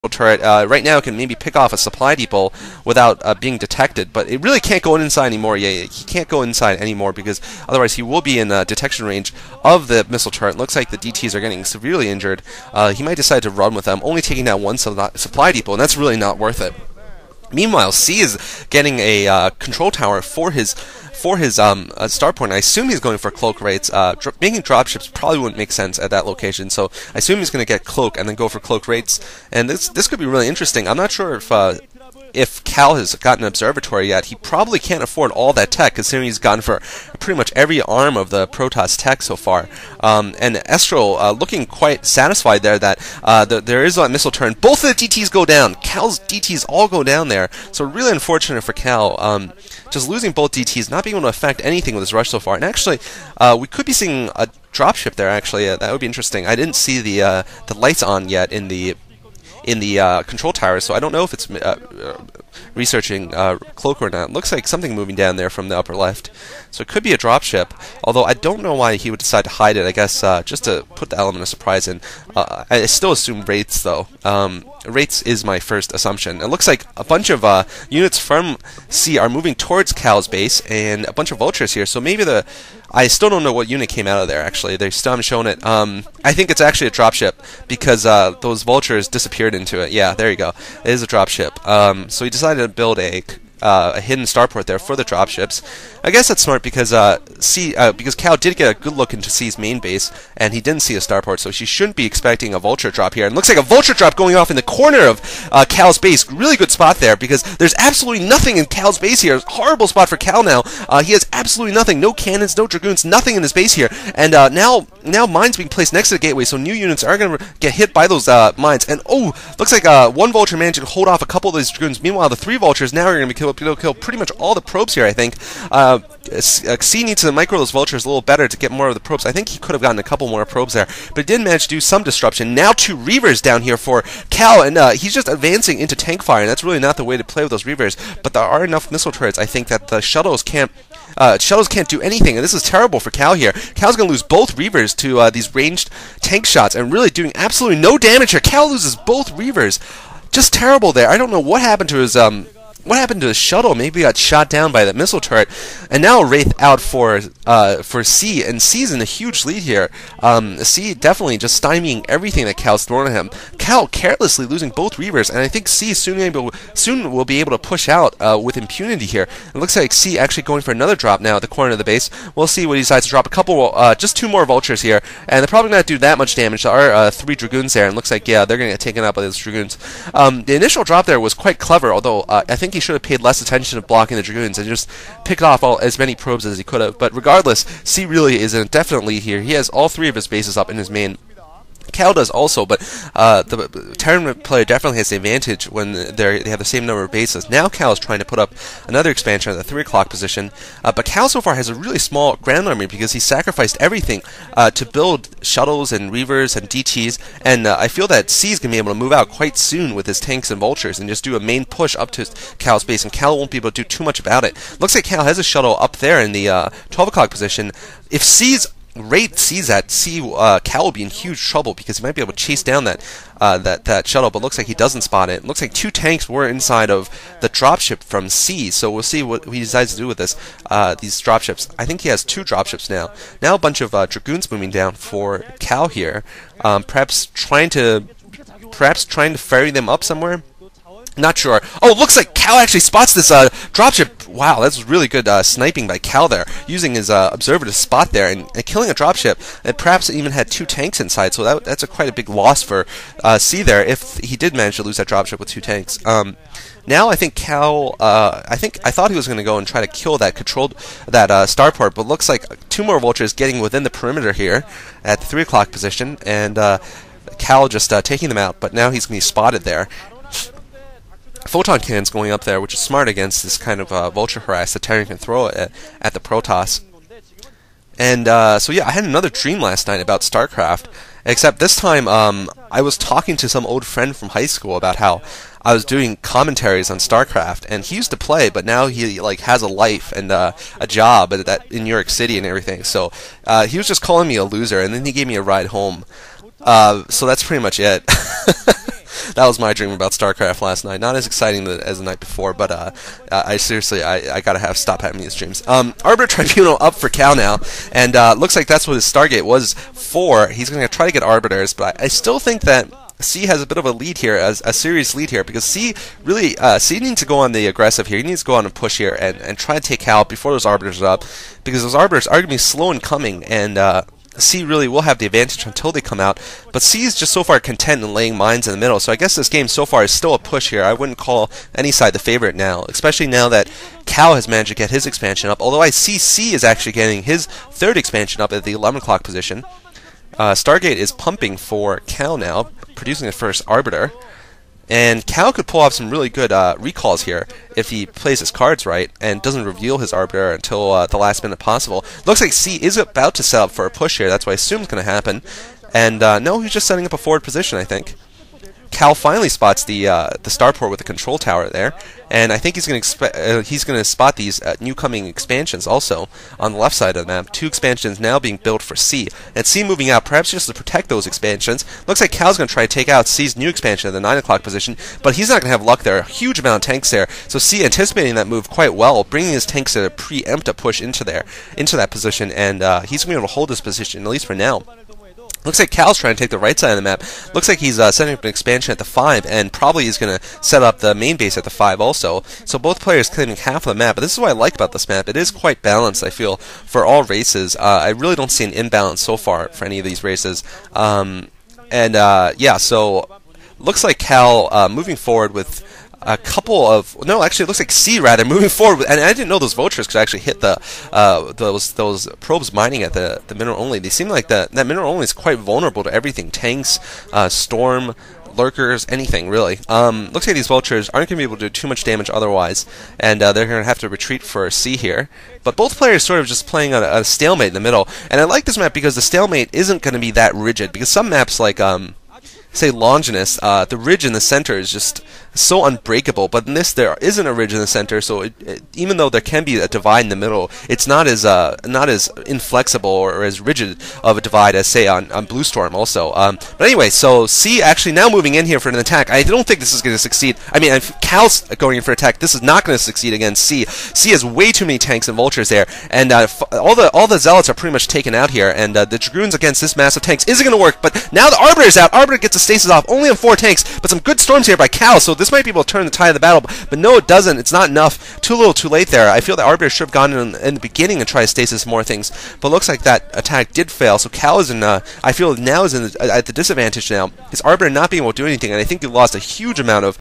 turret right now can maybe pick off a supply depot without being detected, but it really can't go inside anymore. Yeah, he can't go inside anymore because otherwise he will be in detection range of the missile turret. Looks like the DTs are getting severely injured. He might decide to run with them, only taking down one supply depot, and that's really not worth it. Meanwhile, C is getting a control tower for his starport. I assume he's going for cloak rates. Making dropships probably wouldn't make sense at that location, so I assume he's going to get cloak and then go for cloak rates. And this could be really interesting. I'm not sure if Kal has gotten an observatory yet. He probably can't afford all that tech, considering he's gone for pretty much every arm of the Protoss tech so far. And eSTRO looking quite satisfied there that there is a missile turn. Both of the DTs go down. Kal's DTs all go down there. So really unfortunate for Kal. Just losing both DTs, not being able to affect anything with his rush so far. And actually, we could be seeing a dropship there. Actually, that would be interesting. I didn't see the lights on yet in the control tower, so I don't know if it's researching cloak or not. Looks like something moving down there from the upper left, so it could be a dropship, although I don't know why he would decide to hide it. I guess just to put the element of surprise in. I still assume Wraiths, though. Wraiths is my first assumption. It looks like a bunch of units from C are moving towards Kal's base, and a bunch of vultures here, so maybe I still don't know what unit came out of there, actually. They still haven't shown it. I think it's actually a dropship, because those vultures disappeared into it. Yeah, there you go. It is a dropship. So he decided to build a hidden starport there for the dropships. I guess that's smart because because Kal did get a good look into C's main base, and he didn't see a starport, so she shouldn't be expecting a vulture drop here. And it looks like a vulture drop going off in the corner of Kal's base. Really good spot there, because there's absolutely nothing in Kal's base here. Horrible spot for Kal now. He has absolutely nothing. No cannons, no dragoons, nothing in his base here. And now mines being placed next to the gateway, so new units are going to get hit by those mines. And looks like one vulture managed to hold off a couple of these dragoons. Meanwhile, the three vultures now are going to be killed. Kill pretty much all the probes here, I think. C needs to micro those vultures a little better to get more of the probes. I think he could have gotten a couple more probes there, but he did manage to do some disruption. Now two Reavers down here for Kal, and he's just advancing into tank fire, and that's really not the way to play with those Reavers, but there are enough missile turrets, I think, that the shuttles can't do anything, and this is terrible for Kal here. Kal's going to lose both Reavers to these ranged tank shots, and really doing absolutely no damage here. Kal loses both Reavers. Just terrible there. I don't know what happened to his shuttle. Maybe he got shot down by that missile turret. And now Wraith out for C, and C's in a huge lead here. C definitely just stymieing everything that Kal's throwing at him. Kal carelessly losing both Reavers, and I think C soon will be able to push out with impunity here. It looks like C actually going for another drop now at the corner of the base. We'll see what he decides to drop. A couple, just two more vultures here, and they're probably not do that much damage. There are three dragoons there, and it looks like, yeah, they're going to get taken out by those dragoons. The initial drop there was quite clever, although I think he should have paid less attention to blocking the dragoons and just picked off as many probes as he could have. But regardless, C.Really is in a definite lead here. He has all three of his bases up in his main. Kal does also, but the Terran player definitely has the advantage when they have the same number of bases. Now Kal is trying to put up another expansion at the 3 o'clock position, but Kal so far has a really small ground army because he sacrificed everything to build shuttles and Reavers and DTs, and I feel that C is going to be able to move out quite soon with his tanks and vultures and just do a main push up to Kal's base, and Kal won't be able to do too much about it. Looks like Kal has a shuttle up there in the 12 o'clock position. If C's Wraith sees that, Kal will be in huge trouble because he might be able to chase down that shuttle, but looks like he doesn't spot it. It looks like two tanks were inside of the dropship from C, so we'll see what he decides to do with these dropships. I think he has two dropships now. Now a bunch of dragoons moving down for Kal here, perhaps trying to ferry them up somewhere. Not sure. Oh, it looks like Kal actually spots this dropship. Wow, that's really good sniping by Kal there, using his observer to spot there and killing a dropship. It perhaps even had two tanks inside, so that's quite a big loss for C there if he did manage to lose that dropship with two tanks. Now I think Kal, I thought he was going to go and try to kill that starport, but looks like two more vultures getting within the perimeter here at the 3 o'clock position, and Kal just taking them out, but now he's going to be spotted there. Photon cannons going up there, which is smart against this kind of vulture harass the Terran can throw at the Protoss. And so yeah, I had another dream last night about StarCraft, except this time I was talking to some old friend from high school about how I was doing commentaries on StarCraft, and he used to play, but now he has a life and a job in New York City and everything. So he was just calling me a loser, and then he gave me a ride home. So that's pretty much it. That was my dream about StarCraft last night. Not as exciting as the night before, but I seriously, I gotta stop having these dreams. Arbiter Tribunal up for Kal now, and looks like that's what his Stargate was for. He's gonna try to get Arbiters, but I still think that C has a bit of a lead here, a serious lead here, because C needs to go on the aggressive here. He needs to go on and push here and try to take Kal before those Arbiters are up, because those Arbiters are going to be slow in coming, and C really will have the advantage until they come out. But C is just so far content in laying mines in the middle, so I guess this game so far is still a push here. I wouldn't call any side the favorite now, especially now that Kal has managed to get his expansion up, although I see C is actually getting his third expansion up at the 11 o'clock position. Stargate is pumping for Kal now, producing the first Arbiter, and Kal could pull off some really good recalls here if he plays his cards right and doesn't reveal his Arbiter until the last minute possible. Looks like C is about to set up for a push here. That's what I assume is going to happen. And no, he's just setting up a forward position, I think. Kal finally spots the starport with the control tower there, and I think he's going to spot these new coming expansions also on the left side of the map. 2 expansions now being built for C, and C moving out perhaps just to protect those expansions. Looks like Kal's going to try to take out C's new expansion at the 9 o'clock position, but he's not going to have luck there. A huge amount of tanks there, so C anticipating that move quite well, bringing his tanks to preempt a push into that position, and he's going to be able to hold this position at least for now. Looks like Kal's trying to take the right side of the map. Looks like he's setting up an expansion at the 5, and probably is going to set up the main base at the 5 also. So both players claiming half of the map, but this is what I like about this map. It is quite balanced, I feel, for all races. I really don't see an imbalance so far for any of these races. Yeah, so looks like Kal moving forward with a couple of actually it looks like C rather moving forward, and I didn't know those vultures could actually hit the those probes mining at the mineral only. They seem like that mineral only is quite vulnerable to everything, tanks, storm, lurkers, anything really. Looks like these vultures aren't going to be able to do too much damage otherwise, and they're going to have to retreat for C here. But both players sort of just playing on a stalemate in the middle, and I like this map because the stalemate isn't going to be that rigid, because some maps like say Longinus, the ridge in the center is just so unbreakable, but in this there isn't a ridge in the center, so even though there can be a divide in the middle, it's not as inflexible or as rigid of a divide as say on Blue Storm also. But anyway, so C actually now moving in here for an attack. I don't think this is going to succeed. I mean, if Kal's going in for attack, this is not going to succeed against C. C has way too many tanks and vultures there, and all the zealots are pretty much taken out here, and the dragoons against this massive tanks isn't going to work. But now the Arbiter's out. Arbiter gets a stasis off, only on 4 tanks, but some good storms here by Kal, so this might be able to turn the tide of the battle, but no, it doesn't. It's not enough. Too little, too late there. I feel the Arbiter should have gone in the beginning and tried to stasis more things, but looks like that attack did fail, so Kal is I feel now is at the disadvantage now. His Arbiter not being able to do anything, and I think he lost a huge amount of